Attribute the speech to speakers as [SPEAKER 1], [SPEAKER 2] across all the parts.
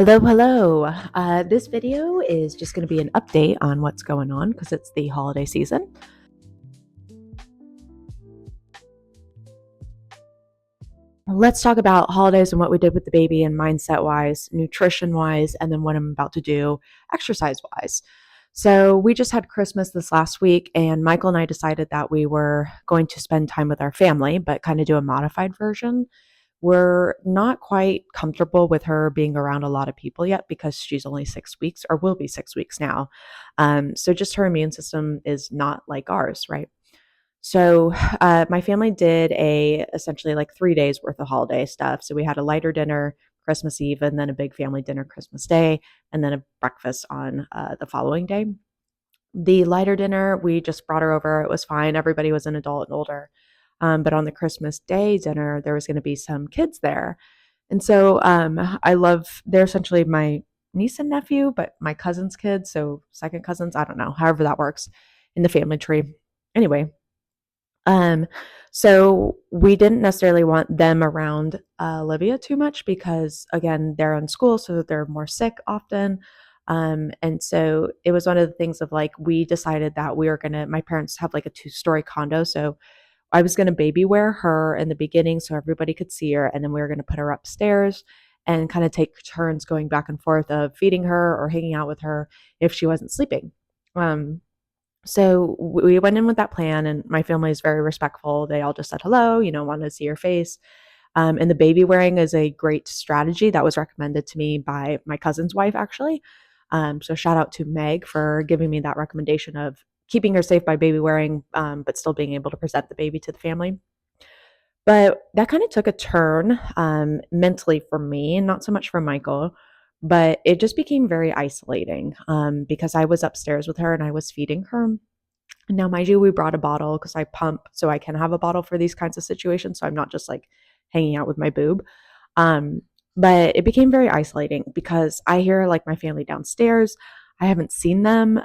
[SPEAKER 1] Hello. This video is just going to be an update on what's going on because it's the holiday season. Let's talk about holidays and what we did with the baby and mindset wise, nutrition wise, and then what I'm about to do exercise wise. So, we just had Christmas this last week, and Michael and I decided that we were going to spend time with our family, but kind of do a modified version. We're not quite comfortable with her being around a lot of people yet because she's only 6 weeks or will be 6 weeks now. So just her immune system is not like ours, right? So my family did essentially like 3 days worth of holiday stuff. So we had a lighter dinner Christmas Eve, and then a big family dinner Christmas Day, and then a breakfast on the following day. The lighter dinner, we just brought her over. It was fine. Everybody was an adult and older. But on the Christmas Day dinner, there was going to be some kids there. And so they're essentially my niece and nephew, but my cousin's kids. So second cousins, I don't know, however that works in the family tree. Anyway, um, so we didn't necessarily want them around Olivia too much because, again, they're in school, so they're more sick often. And so it was one of the things of like, we decided that my parents have like a 2-story condo. So I was going to baby wear her in the beginning so everybody could see her. And then we were going to put her upstairs and kind of take turns going back and forth of feeding her or hanging out with her if she wasn't sleeping. Um, so we went in with that plan, and my family is very respectful. They all just said hello, wanted to see your face. And the baby wearing is a great strategy that was recommended to me by my cousin's wife, actually. So shout out to Meg for giving me that recommendation of keeping her safe by baby wearing, but still being able to present the baby to the family. But that kind of took a turn mentally for me, not so much for Michael, but it just became very isolating because I was upstairs with her and I was feeding her. Now, mind you, we brought a bottle because I pump, so I can have a bottle for these kinds of situations. So I'm not just like hanging out with my boob. Um, but it became very isolating because I hear like my family downstairs. I haven't seen them,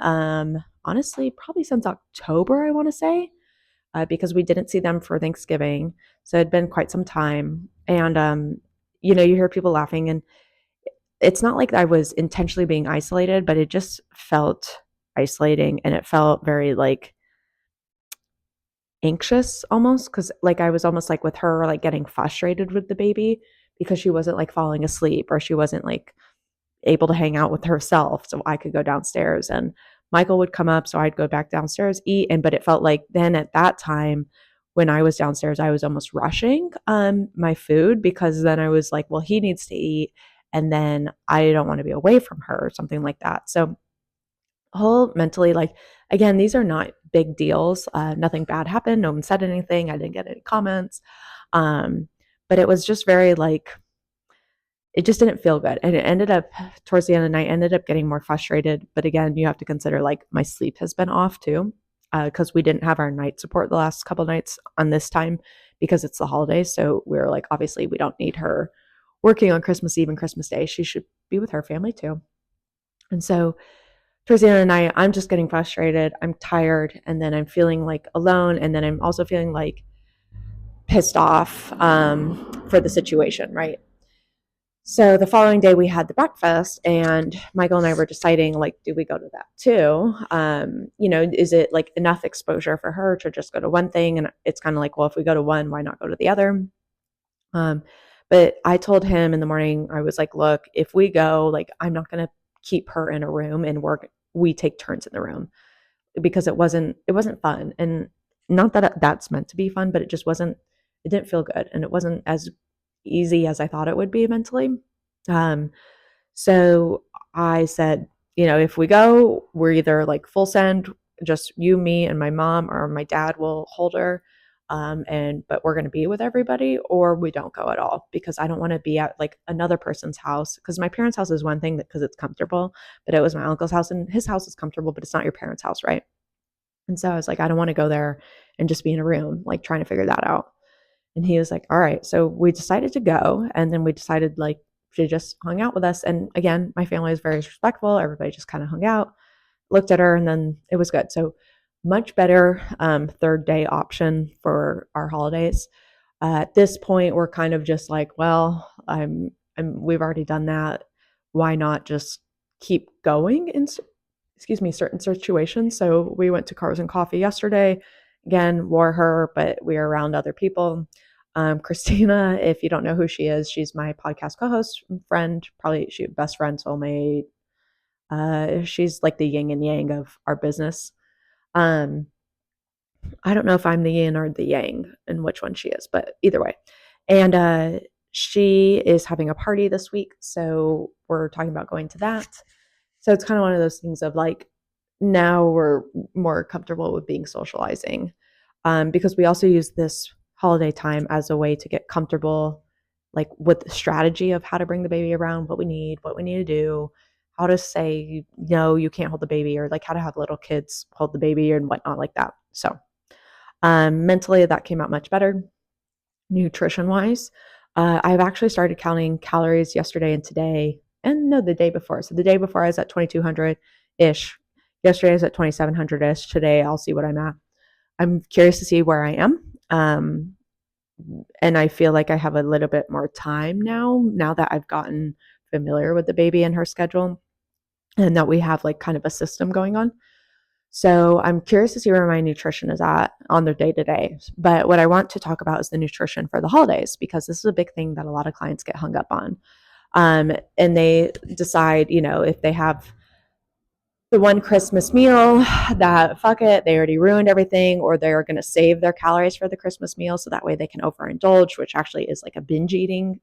[SPEAKER 1] honestly, probably since October, I want to say, because we didn't see them for Thanksgiving. So it'd been quite some time. And, you hear people laughing, and it's not like I was intentionally being isolated, but it just felt isolating, and it felt very like anxious almost because like I was almost like with her like getting frustrated with the baby because she wasn't like falling asleep or she wasn't like able to hang out with herself so I could go downstairs, and Michael would come up so I'd go back downstairs eat. But it felt like then at that time when I was downstairs I was almost rushing my food because then I was like, well, he needs to eat and then I don't want to be away from her or something like that. So whole mentally, like, again, these are not big deals. Nothing bad happened. No one said anything. I didn't get any comments. Um, but it was just very like, it just didn't feel good. And it ended up towards the end of the night, ended up getting more frustrated. But again, you have to consider like my sleep has been off too, because we didn't have our night support the last couple nights on this time because it's the holidays. So we were like, obviously, we don't need her working on Christmas Eve and Christmas Day. She should be with her family too. And so towards the end of the night, I'm just getting frustrated. I'm tired. And then I'm feeling like alone. And then I'm also feeling like pissed off for the situation, right? So the following day, we had the breakfast, and Michael and I were deciding, like, do we go to that too? Is it like enough exposure for her to just go to one thing? And it's kind of like, well, if we go to one, why not go to the other? Um, but I told him in the morning, I was like, look, if we go, like, I'm not going to keep her in a room and we take turns in the room because it wasn't fun. And not that that's meant to be fun, but it didn't feel good. And it wasn't as easy as I thought it would be mentally. Um, so I said, if we go, we're either like full send, just you, me, and my mom, or my dad will hold her. But we're going to be with everybody, or we don't go at all because I don't want to be at like another person's house. Because my parents' house is one thing because it's comfortable, but it was my uncle's house, and his house is comfortable, but it's not your parents' house, right? And so I was like, I don't want to go there and just be in a room, like trying to figure that out. And he was like, all right. So we decided to go. And then we decided like she just hung out with us. And again, my family is very respectful. Everybody just kind of hung out, looked at her, and then it was good. So much better third day option for our holidays. At this point, we're kind of just like, well, we've already done that. why not just keep going in certain situations. So we went to Cars and Coffee yesterday. Again, wore her, but we are around other people. Christina, if you don't know who she is, she's my podcast co-host, friend, probably she best friend, soulmate. She's like the yin and yang of our business. Um, I don't know if I'm the yin or the yang and which one she is, but either way. And she is having a party this week, so we're talking about going to that. So it's kind of one of those things of like, now we're more comfortable with being socializing, because we also use this holiday time as a way to get comfortable, like with the strategy of how to bring the baby around, what we need to do, how to say, no, you can't hold the baby, or like how to have little kids hold the baby and whatnot like that. So mentally, that came out much better. Nutrition wise, I've actually started counting calories yesterday and today, and no, the day before. So the day before I was at 2200 ish. Yesterday I was at 2700 ish. Today I'll see what I'm at. I'm curious to see where I am. And I feel like I have a little bit more time now that I've gotten familiar with the baby and her schedule, and that we have like kind of a system going on. So I'm curious to see where my nutrition is at on the day to day. But what I want to talk about is the nutrition for the holidays, because this is a big thing that a lot of clients get hung up on. And they decide, if they have the one Christmas meal, that fuck it, they already ruined everything, or they're going to save their calories for the Christmas meal so that way they can overindulge, which actually is like a binge eating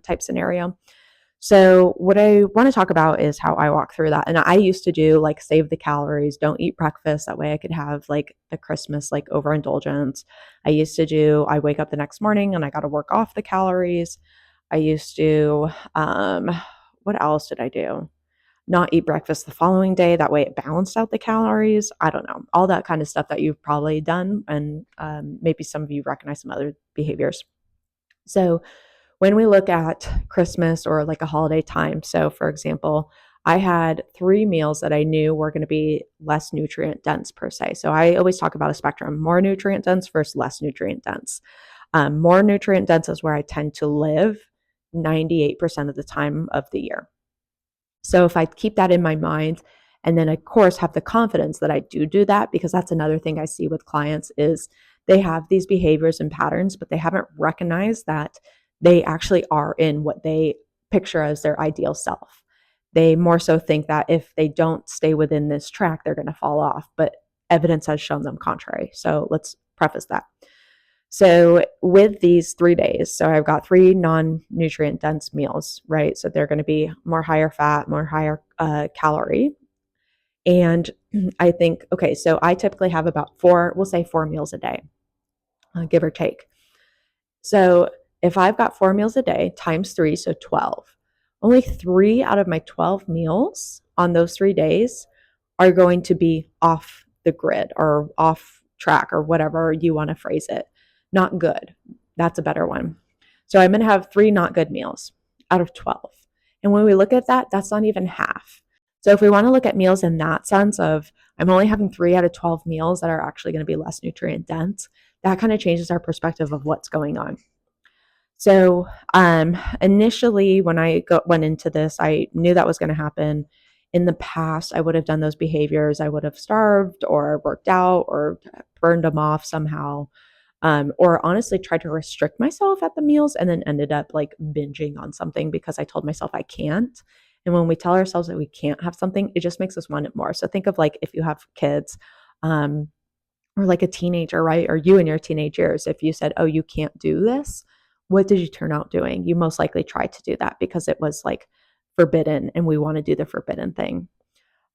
[SPEAKER 1] type scenario. So what I want to talk about is how I walk through that. And I used to do like save the calories, don't eat breakfast. That way I could have like the Christmas like overindulgence. I wake up the next morning and I got to work off the calories. I used to, what else did I do? Not eat breakfast the following day. That way it balanced out the calories. I don't know. All that kind of stuff that you've probably done. And maybe some of you recognize some other behaviors. So when we look at Christmas or like a holiday time, so for example, I had 3 meals that I knew were going to be less nutrient dense per se. So I always talk about a spectrum: more nutrient dense versus less nutrient dense. More nutrient dense is where I tend to live 98% of the time of the year. So if I keep that in my mind, and then of course have the confidence that I do that, because that's another thing I see with clients is they have these behaviors and patterns, but they haven't recognized that they actually are in what they picture as their ideal self. They more so think that if they don't stay within this track, they're going to fall off, but evidence has shown them contrary. So let's preface that. So with these 3 days, so I've got 3 non-nutrient dense meals, right? So they're going to be more higher fat, more higher calorie. And I think, okay, so I typically have about we'll say 4 meals a day, give or take. So if I've got 4 meals a day times 3, so 12, only 3 out of my 12 meals on those 3 days are going to be off the grid or off track or whatever you want to phrase it. Not good. That's a better one. So I'm going to have 3 not good meals out of 12. And when we look at that, that's not even half. So if we want to look at meals in that sense of I'm only having 3 out of 12 meals that are actually going to be less nutrient dense, that kind of changes our perspective of what's going on. So initially, when I went into this, I knew that was going to happen. In the past, I would have done those behaviors. I would have starved or worked out or burned them off somehow, or honestly tried to restrict myself at the meals and then ended up like binging on something because I told myself I can't. And when we tell ourselves that we can't have something, it just makes us want it more. So think of like if you have kids, or like a teenager, right? Or you in your teenage years, if you said, oh, you can't do this, what did you turn out doing? You most likely tried to do that because it was like forbidden and we want to do the forbidden thing.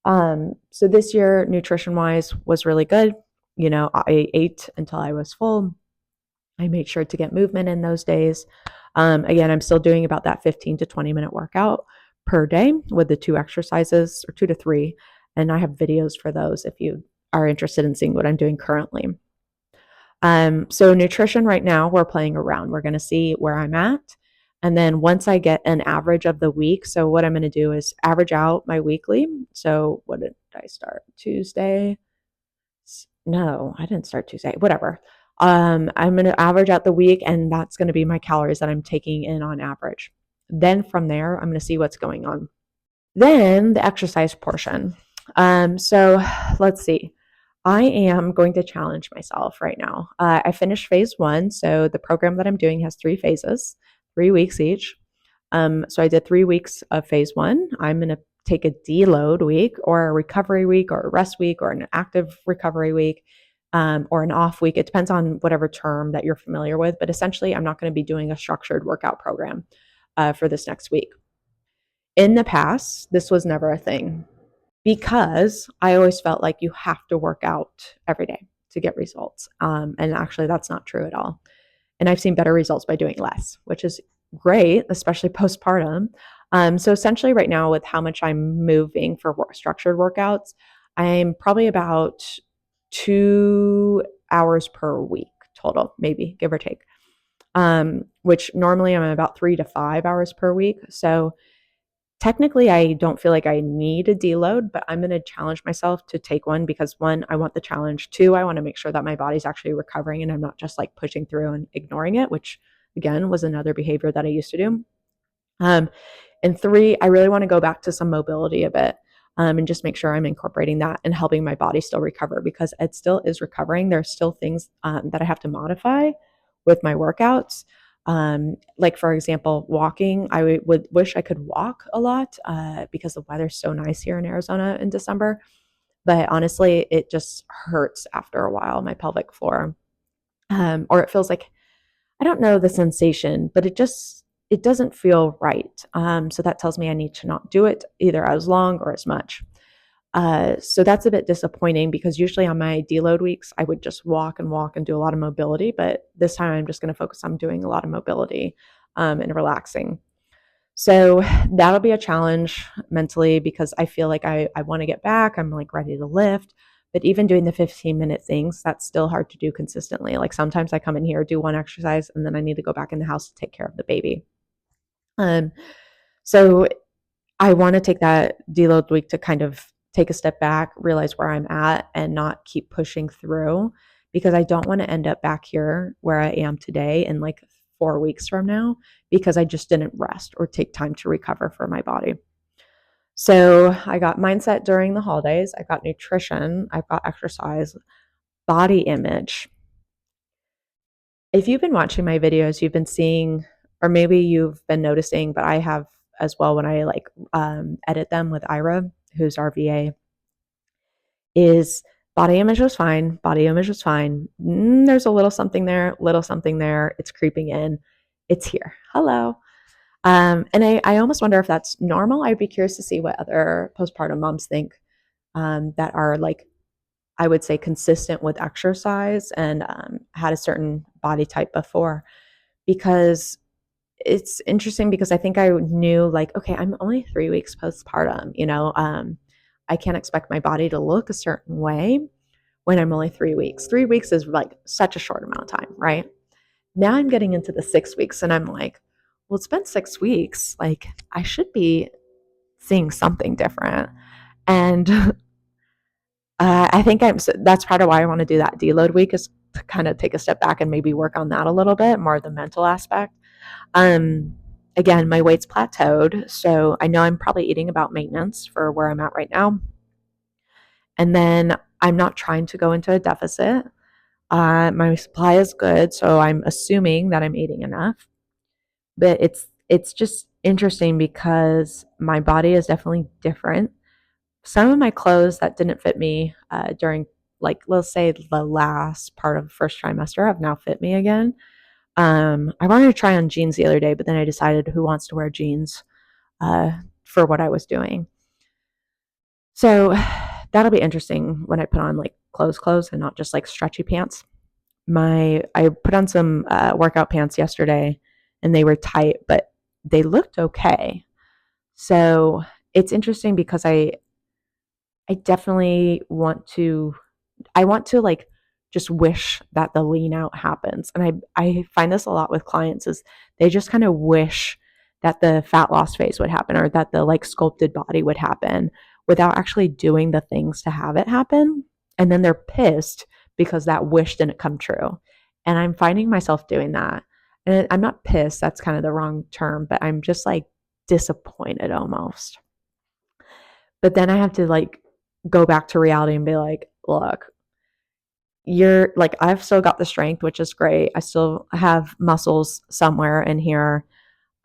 [SPEAKER 1] So this year, nutrition wise, was really good. I ate until I was full. I made sure to get movement in those days. Again, I'm still doing about that 15 to 20-minute workout per day with the 2 exercises, or 2 to 3. And I have videos for those if you are interested in seeing what I'm doing currently. So nutrition right now, we're playing around. We're going to see where I'm at. And then once I get an average of the week, so what I'm going to do is average out my weekly. So what did I start? Tuesday? No, I didn't start Tuesday. Whatever. I'm going to average out the week, and that's going to be my calories that I'm taking in on average. Then from there, I'm going to see what's going on. Then the exercise portion. So let's see. I am going to challenge myself right now. I finished phase one. So the program that I'm doing has 3 phases, 3 weeks each. So I did 3 weeks of phase one. I'm going to take a deload week or a recovery week or a rest week or an active recovery week, or an off week. It depends on whatever term that you're familiar with. But essentially, I'm not going to be doing a structured workout program for this next week. In the past, this was never a thing because I always felt like you have to work out every day to get results. And actually, that's not true at all. And I've seen better results by doing less, which is great, especially postpartum. So essentially, right now, with how much I'm moving for structured workouts, I'm probably about 2 hours per week total, maybe give or take. Which normally I'm about 3 to 5 hours per week. So technically, I don't feel like I need a deload, but I'm going to challenge myself to take one because one, I want the challenge. Two, I want to make sure that my body's actually recovering and I'm not just like pushing through and ignoring it, which again was another behavior that I used to do. Um, and three, I really want to go back to some mobility a bit, and just make sure I'm incorporating that and helping my body still recover because it still is recovering. There's still things that I have to modify with my workouts. Like, for example, walking. I would wish I could walk a lot because the weather's so nice here in Arizona in December. But honestly, it just hurts after a while, my pelvic floor. Or it feels like, I don't know the sensation, but it doesn't feel right. So that tells me I need to not do it either as long or as much. So that's a bit disappointing because usually on my deload weeks, I would just walk and do a lot of mobility. But this time I'm just going to focus on doing a lot of mobility and relaxing. So that'll be a challenge mentally because I feel like I want to get back. I'm like ready to lift. But even doing the 15-minute things, that's still hard to do consistently. Like sometimes I come in here, do one exercise, and then I need to go back in the house to take care of the baby. Um, so I want to take that deload week to kind of take a step back, realize where I'm at, and not keep pushing through because I don't want to end up back here where I am today in like 4 weeks from now because I just didn't rest or take time to recover for my body. So I got mindset during the holidays, I got nutrition, I've got exercise, body image. If you've been watching my videos, you've been seeing, or maybe you've been noticing, but I have as well when I like edit them with Ira, who's our VA, is body image was fine. Body image was fine. There's a little something there, little something there. It's creeping in. It's here. Hello. And I almost wonder if that's normal. I'd be curious to see what other postpartum moms think that are like, I would say, consistent with exercise and had a certain body type before. Because it's interesting because I think I knew like, okay, I'm only 3 weeks postpartum, I can't expect my body to look a certain way when I'm only 3 weeks. 3 weeks is like such a short amount of time, right? Now I'm getting into the 6 weeks and I'm like, well, it's been 6 weeks. Like I should be seeing something different. And I think that's part of why I want to do that deload week is to kind of take a step back and maybe work on that a little bit more, the mental aspect. Um, Again, my weight's plateaued, so I know I'm probably eating about maintenance for where I'm at right now. And then I'm not trying to go into a deficit. My supply is good, so I'm assuming that I'm eating enough. But it's just interesting because my body is definitely different. Some of my clothes that didn't fit me during, like, let's say the last part of the first trimester have now fit me again. I wanted to try on jeans the other day, but then I decided who wants to wear jeans uh, for what I was doing. So that'll be interesting when I put on like clothes and not just like stretchy pants. I put on some workout pants yesterday and they were tight, but they looked okay. So it's interesting because I definitely want to like just wish that the lean out happens. And I find this a lot with clients is they just kind of wish that the fat loss phase would happen or that the like sculpted body would happen without actually doing the things to have it happen. And then they're pissed because that wish didn't come true. And I'm finding myself doing that. And I'm not pissed, that's kind of the wrong term, but I'm just like disappointed almost. But then I have to like go back to reality and be like, look, you're like, I've still got the strength, which is great. I still have muscles somewhere in here.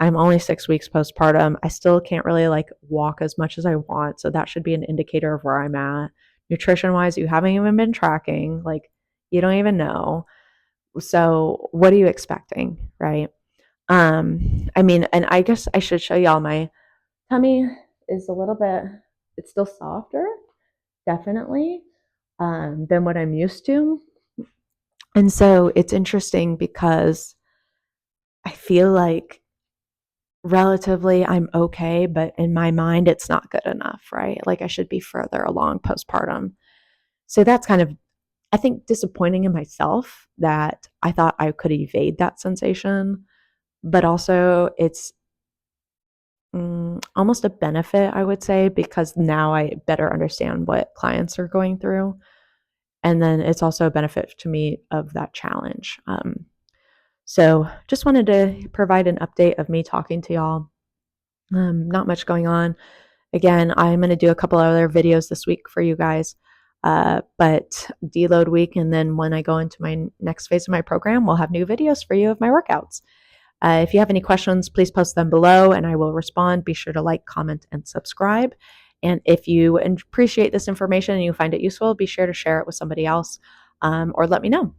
[SPEAKER 1] I'm only 6 weeks postpartum. I still can't really like walk as much as I want. So that should be an indicator of where I'm at. Nutrition wise, you haven't even been tracking. Like, you don't even know. So what are you expecting? Right. I mean, and I guess I should show y'all my tummy is a little bit, it's still softer, definitely, than what I'm used to. And so it's interesting because I feel like relatively I'm okay, but in my mind, it's not good enough, right? Like I should be further along postpartum. So that's kind of, I think, disappointing in myself that I thought I could evade that sensation, but also it's almost a benefit, I would say, because now I better understand what clients are going through. And then it's also a benefit to me of that challenge. So just wanted to provide an update of me talking to y'all. Not much going on. Again, I'm going to do a couple other videos this week for you guys. But deload week, and then when I go into my next phase of my program, we'll have new videos for you of my workouts. If you have any questions, please post them below and I will respond. Be sure to like, comment, and subscribe. And if you appreciate this information and you find it useful, be sure to share it with somebody else or let me know.